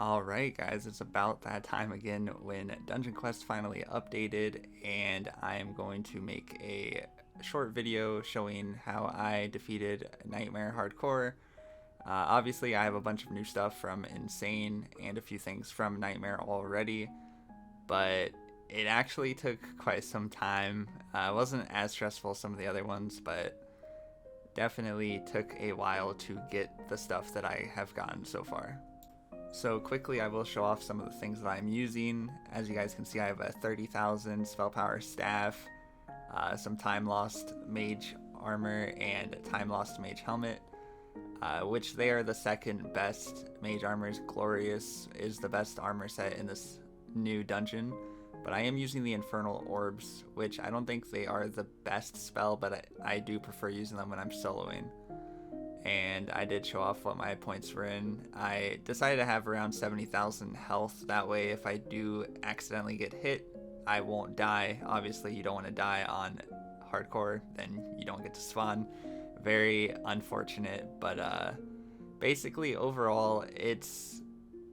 Alright guys, it's about that time again when Dungeon Quest finally updated, and I am going to make a short video showing how I defeated Nightmare Hardcore. Obviously I have a bunch of new stuff from Insane and a few things from Nightmare already, but it actually took quite some time. It wasn't as stressful as some of the other ones, but definitely took a while to get the stuff that I have gotten so far. So quickly I will show off some of the things that I'm using. As you guys can see, I have a 30,000 spell power staff, some time lost mage armor, and time lost mage helmet, which they are the second best mage armors. Glorious is the best armor set in this new dungeon, but I am using the infernal orbs, which I don't think they are the best spell, but I do prefer using them when I'm soloing. And I did show off what my points were in. I decided to have around 70,000 health. That way, if I do accidentally get hit, I won't die. Obviously, you don't want to die on hardcore, then you don't get to spawn. Very unfortunate, but basically, overall, it's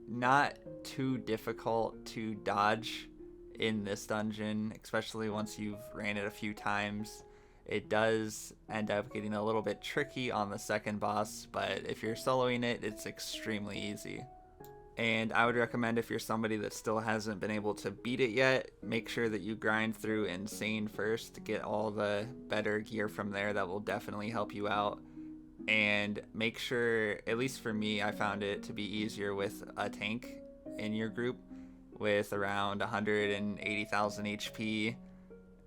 not too difficult to dodge in this dungeon, especially once you've ran it a few times. It does end up getting a little bit tricky on the second boss, but if you're soloing it, it's extremely easy. And I would recommend, if you're somebody that still hasn't been able to beat it yet, make sure that you grind through Insane first to get all the better gear from there. That will definitely help you out. And make sure, at least for me, I found it to be easier with a tank in your group with around 180,000 HP,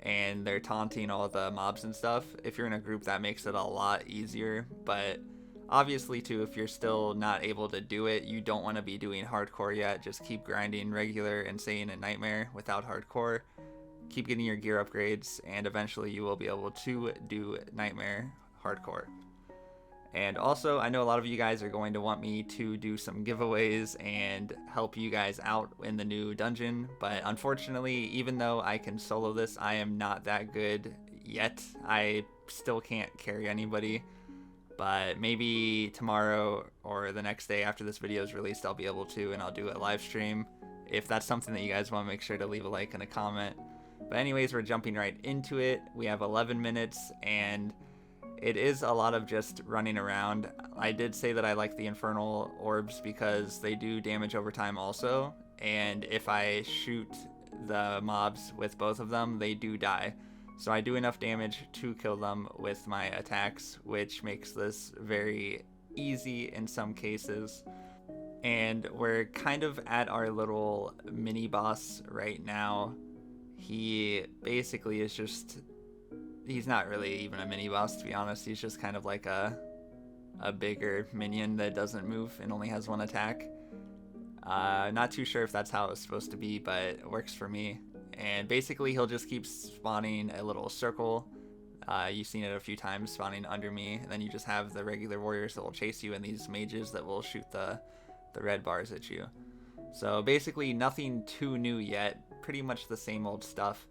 and they're taunting all the mobs and stuff. If you're in a group, that makes it a lot easier. But obviously too, if you're still not able to do it, you don't want to be doing hardcore yet. Just keep grinding regular Insane and Nightmare without hardcore. Keep getting your gear upgrades, and eventually you will be able to do Nightmare hardcore. And also, I know a lot of you guys are going to want me to do some giveaways and help you guys out in the new dungeon, but unfortunately, even though I can solo this, I am not that good yet. I still can't carry anybody, but maybe tomorrow or the next day after this video is released, I'll be able to, and I'll do a live stream. If that's something that you guys want, make sure to leave a like and a comment. But anyways, we're jumping right into it. We have 11 minutes, and it is a lot of just running around. I did say that I like the infernal orbs because they do damage over time also, and if I shoot the mobs with both of them, they do die. So I do enough damage to kill them with my attacks, which makes this very easy in some cases. And we're kind of at our little mini boss right now. He basically is just, he's not really even a mini boss, to be honest. He's just kind of like a bigger minion that doesn't move and only has one attack. Not too sure if that's how it's supposed to be, but it works for me. And basically he'll just keep spawning a little circle. You've seen it a few times, spawning under me, and then you just have the regular warriors that will chase you, and these mages that will shoot the red bars at you. So basically nothing too new yet, pretty much the same old stuff.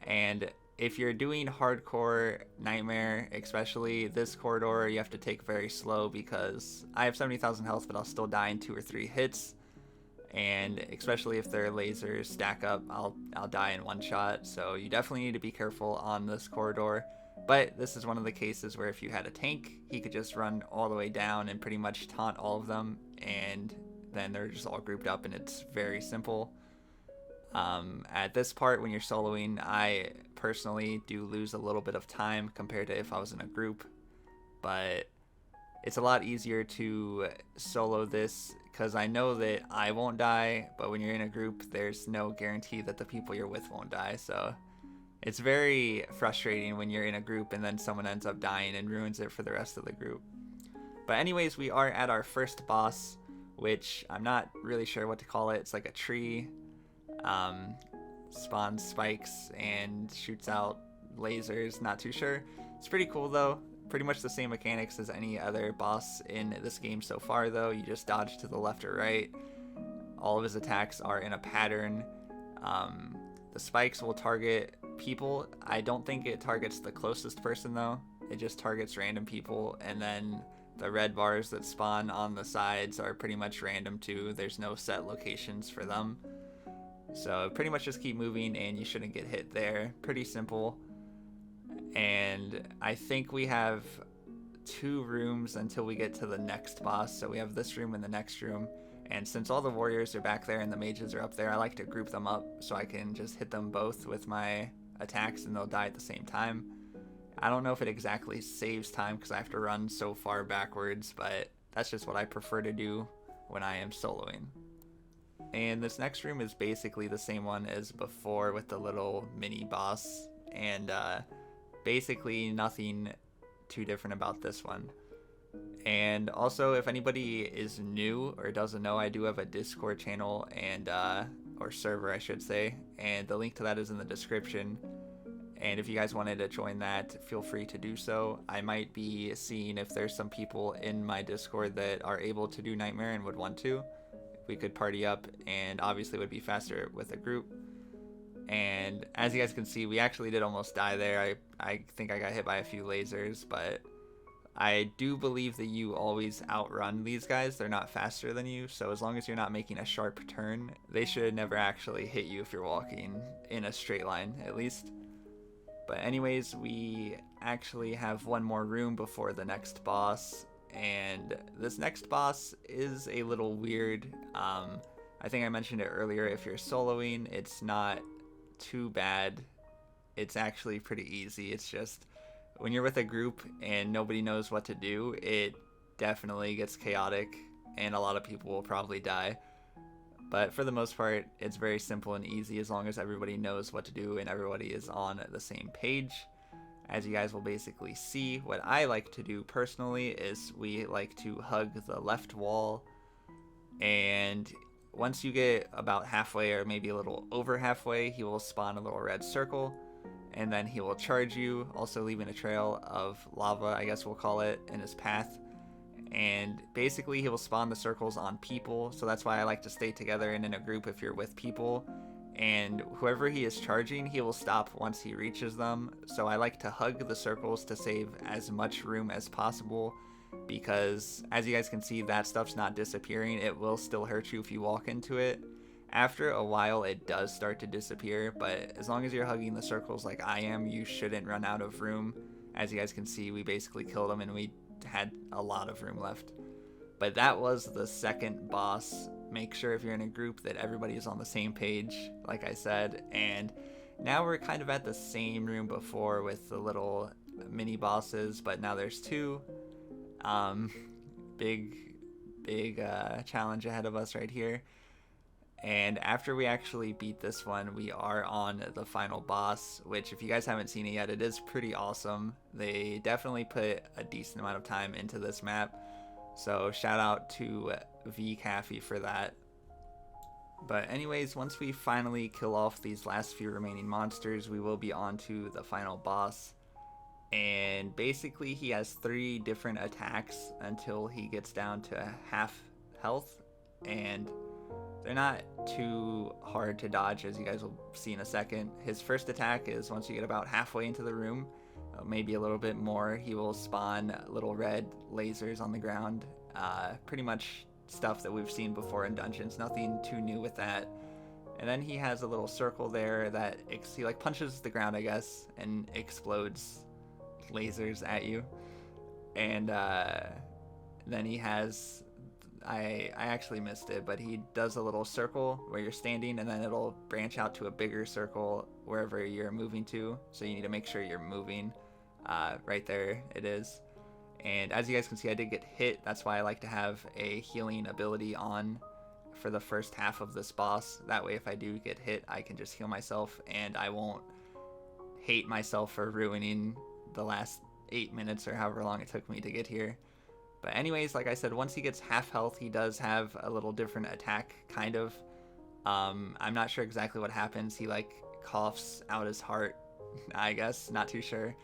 And if you're doing hardcore Nightmare, especially this corridor, you have to take very slow because I have 70,000 health, but I'll still die in 2 or 3 hits. And especially if their lasers stack up, I'll die in one shot. So you definitely need to be careful on this corridor. But this is one of the cases where if you had a tank, he could just run all the way down and pretty much taunt all of them, and then they're just all grouped up, and it's very simple. At this part, when you're soloing, I personally do lose a little bit of time compared to if I was in a group, but it's a lot easier to solo this because I know that I won't die, but when you're in a group, there's no guarantee that the people you're with won't die. So it's very frustrating when you're in a group and then someone ends up dying and ruins it for the rest of the group. But anyways, we are at our first boss, which I'm not really sure what to call it. It's like a tree. Spawns spikes and shoots out lasers, not too sure. It's pretty cool though. Pretty much the same mechanics as any other boss in this game so far though. You just dodge to the left or right. All of his attacks are in a pattern. The spikes will target people. I don't think it targets the closest person though. It just targets random people, and then The red bars that spawn on the sides are pretty much random too. There's no set locations for them. So pretty much just keep moving and you shouldn't get hit there. Pretty simple. And I think we have 2 rooms until we get to the next boss. So we have this room and the next room. And since all the warriors are back there and the mages are up there, I like to group them up so I can just hit them both with my attacks and they'll die at the same time. I don't know if it exactly saves time because I have to run so far backwards, but that's just what I prefer to do when I am soloing. And this next room is basically the same one as before with the little mini boss, and basically nothing too different about this one. And also, if anybody is new or doesn't know, I do have a Discord channel and or server I should say, and the link to that is in the description. And if you guys wanted to join that, feel free to do so. I might be seeing if there's some people in my Discord that are able to do Nightmare and would want to. We could party up, and obviously it would be faster with a group. And as you guys can see, we actually did almost die there. I think I got hit by a few lasers, but I do believe that you always outrun these guys. They're not faster than you, so as long as you're not making a sharp turn, they should never actually hit you if you're walking in a straight line, at least. But anyways, we actually have one more room before the next boss, and this next boss is a little weird. I think I mentioned it earlier, if you're soloing, it's not too bad. It's actually pretty easy. It's just when you're with a group and nobody knows what to do, it definitely gets chaotic and a lot of people will probably die. But for the most part, it's very simple and easy as long as everybody knows what to do and everybody is on the same page. As you guys will basically see, what I like to do personally is we like to hug the left wall, and once you get about halfway or maybe a little over halfway, he will spawn a little red circle, and then he will charge you, also leaving a trail of lava, I guess we'll call it, in his path. And basically he will spawn the circles on people, so that's why I like to stay together and in a group if you're with people. And whoever he is charging, he will stop once he reaches them. So I like to hug the circles to save as much room as possible, because as you guys can see, that stuff's not disappearing. It will still hurt you if you walk into it. After a while, it does start to disappear, but as long as you're hugging the circles like I am, you shouldn't run out of room. As you guys can see, we basically killed him and we had a lot of room left. But that was the second boss. Make sure if you're in a group that everybody is on the same page, like I said. And now we're kind of at the same room before with the little mini bosses, but now there's 2. Big challenge ahead of us right here. And after we actually beat this one, we are on the final boss, which if you guys haven't seen it yet, it is pretty awesome. They definitely put a decent amount of time into this map. So shout out to VCaffey for that. But anyways, once we finally kill off these last few remaining monsters, we will be on to the final boss. And basically he has 3 different attacks until he gets down to half health, and they're not too hard to dodge, as you guys will see in a second. His first attack is once you get about halfway into the room, maybe a little bit more, he will spawn little red lasers on the ground. Pretty much stuff that we've seen before in dungeons, nothing too new with that. And then he has a little circle there that he like punches the ground, I guess, and explodes lasers at you. And then he has, I actually missed it, but he does a little circle where you're standing, and then it'll branch out to a bigger circle wherever you're moving to. So you need to make sure you're moving. Right there it is. And as you guys can see, I did get hit. That's why I like to have a healing ability on for the first half of this boss. That way if I do get hit, I can just heal myself and I won't hate myself for ruining the last 8 minutes or however long it took me to get here. But anyways, like I said, once he gets half health, he does have a little different attack, kind of. I'm not sure exactly what happens. He like coughs out his heart, I guess, not too sure.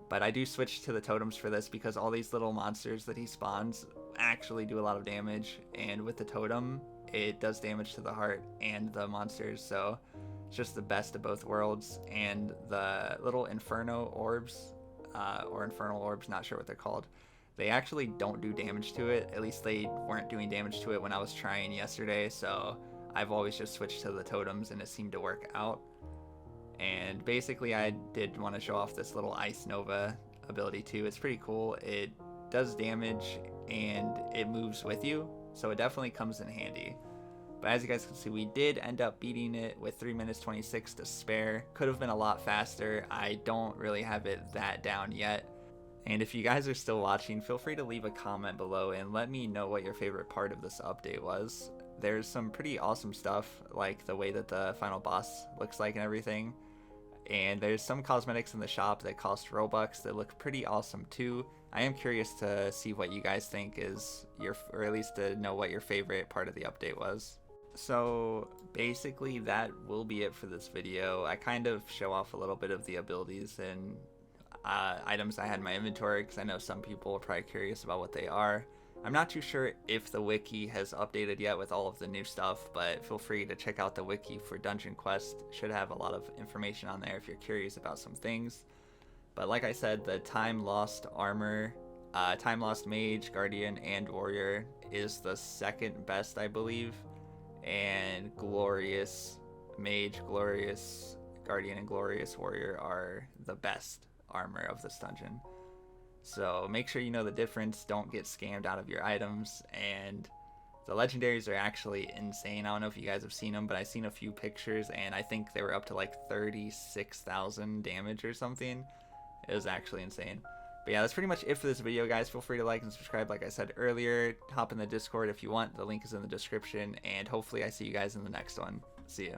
But I do switch to the totems for this because all these little monsters that he spawns actually do a lot of damage. And with the totem, it does damage to the heart and the monsters. So it's just the best of both worlds. And the little inferno orbs, or infernal orbs, not sure what they're called, they actually don't do damage to it. At least they weren't doing damage to it when I was trying yesterday, so I've always just switched to the totems and it seemed to work out. And basically I did want to show off this little Ice Nova ability too. It's pretty cool. It does damage and it moves with you, so it definitely comes in handy. But as you guys can see, we did end up beating it with 3 minutes 26 to spare. Could have been a lot faster. I don't really have it that down yet. And if you guys are still watching, feel free to leave a comment below and let me know what your favorite part of this update was. There's some pretty awesome stuff, like the way that the final boss looks like and everything. And there's some cosmetics in the shop that cost Robux that look pretty awesome too. I am curious to see what you guys think is your, or at least to know what your favorite part of the update was. So basically that will be it for this video. I kind of show off a little bit of the abilities and items I had in my inventory because I know some people are probably curious about what they are. I'm not too sure if the wiki has updated yet with all of the new stuff, but feel free to check out the wiki for Dungeon Quest. Should have a lot of information on there if you're curious about some things. But like I said, the Time Lost armor, Time Lost Mage, Guardian, and Warrior is the second best, I believe. And Glorious Mage, Glorious Guardian, and Glorious Warrior are the best armor of this dungeon. So make sure you know the difference, don't get scammed out of your items. And the legendaries are actually insane. I don't know if you guys have seen them, but I've seen a few pictures and I think they were up to like 36,000 damage or something. It was actually insane. But yeah, that's pretty much it for this video, guys. Feel free to like and subscribe like I said earlier. Hop in the Discord if you want. The link is in the description. And hopefully I see you guys in the next one. See ya.